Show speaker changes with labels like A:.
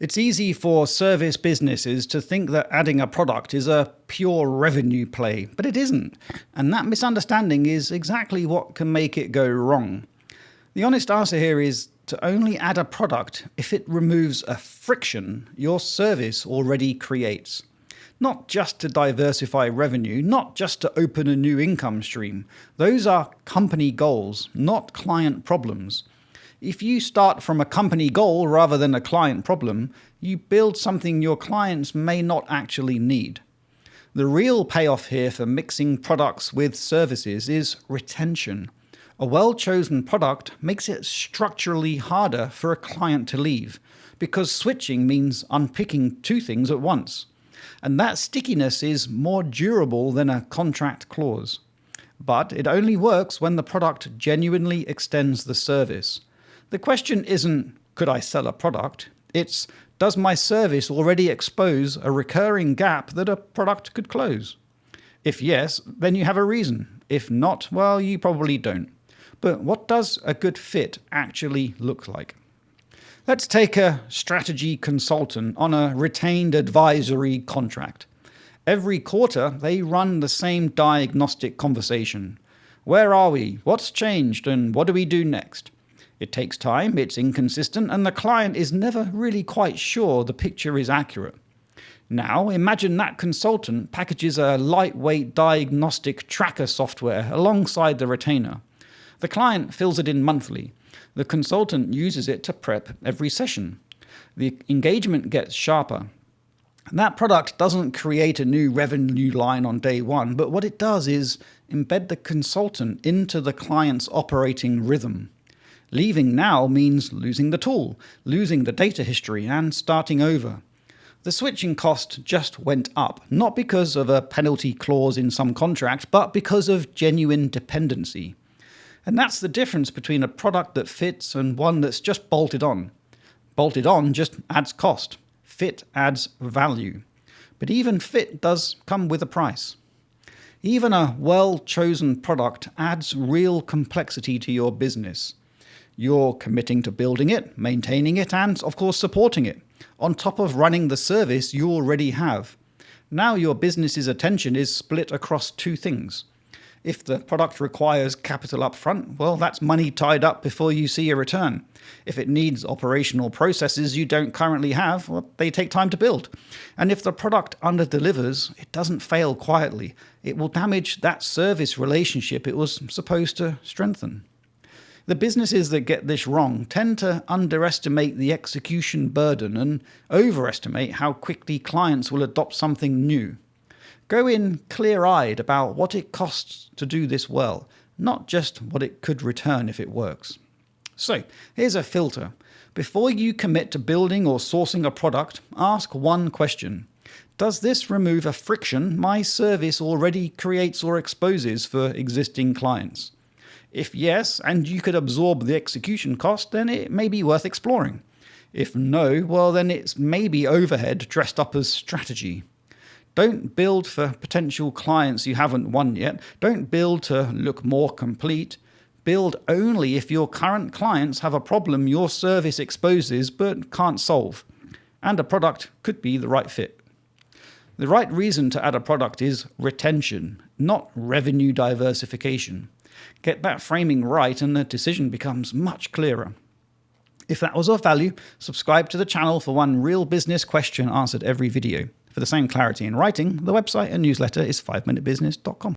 A: It's easy for service businesses to think that adding a product is a pure revenue play, but it isn't. And that misunderstanding is exactly what can make it go wrong. The honest answer here is to only add a product if it removes a friction your service already creates. Not just to diversify revenue, not just to open a new income stream. Those are company goals, not client problems. If you start from a company goal rather than a client problem, you build something your clients may not actually need. The real payoff here for mixing products with services is retention. A well-chosen product makes it structurally harder for a client to leave, because switching means unpicking two things at once. And that stickiness is more durable than a contract clause. But it only works when the product genuinely extends the service. The question isn't, could I sell a product? It's, does my service already expose a recurring gap that a product could close? If yes, then you have a reason. If not, well, you probably don't. But what does a good fit actually look like? Let's take a strategy consultant on a retained advisory contract. Every quarter, they run the same diagnostic conversation. Where are we? What's changed? And what do we do next? It takes time, it's inconsistent, and the client is never really quite sure the picture is accurate. Now, imagine that consultant packages a lightweight diagnostic tracker software alongside the retainer. The client fills it in monthly. The consultant uses it to prep every session. The engagement gets sharper. That product doesn't create a new revenue line on day one, but what it does is embed the consultant into the client's operating rhythm. Leaving now means losing the tool, losing the data history, and starting over. The switching cost just went up, not because of a penalty clause in some contract, but because of genuine dependency. And that's the difference between a product that fits and one that's just bolted on. Bolted on just adds cost. Fit adds value. But even fit does come with a price. Even a well-chosen product adds real complexity to your business. You're committing to building it, maintaining it, and, of course, supporting it, on top of running the service you already have. Now your business's attention is split across two things. If the product requires capital up front, well, that's money tied up before you see a return. If it needs operational processes you don't currently have, well, they take time to build. And if the product underdelivers, it doesn't fail quietly. It will damage that service relationship it was supposed to strengthen. The businesses that get this wrong tend to underestimate the execution burden and overestimate how quickly clients will adopt something new. Go in clear-eyed about what it costs to do this well, not just what it could return if it works. So, here's a filter. Before you commit to building or sourcing a product, ask one question. Does this remove a friction my service already creates or exposes for existing clients? If yes, and you could absorb the execution cost, then it may be worth exploring. If no, well then it's maybe overhead dressed up as strategy. Don't build for potential clients you haven't won yet. Don't build to look more complete. Build only if your current clients have a problem your service exposes but can't solve. And a product could be the right fit. The right reason to add a product is retention, not revenue diversification. Get that framing right and the decision becomes much clearer. If that was of value, subscribe to the channel for one real business question answered every video. For the same clarity in writing, the website and newsletter is 5minutebusiness.com.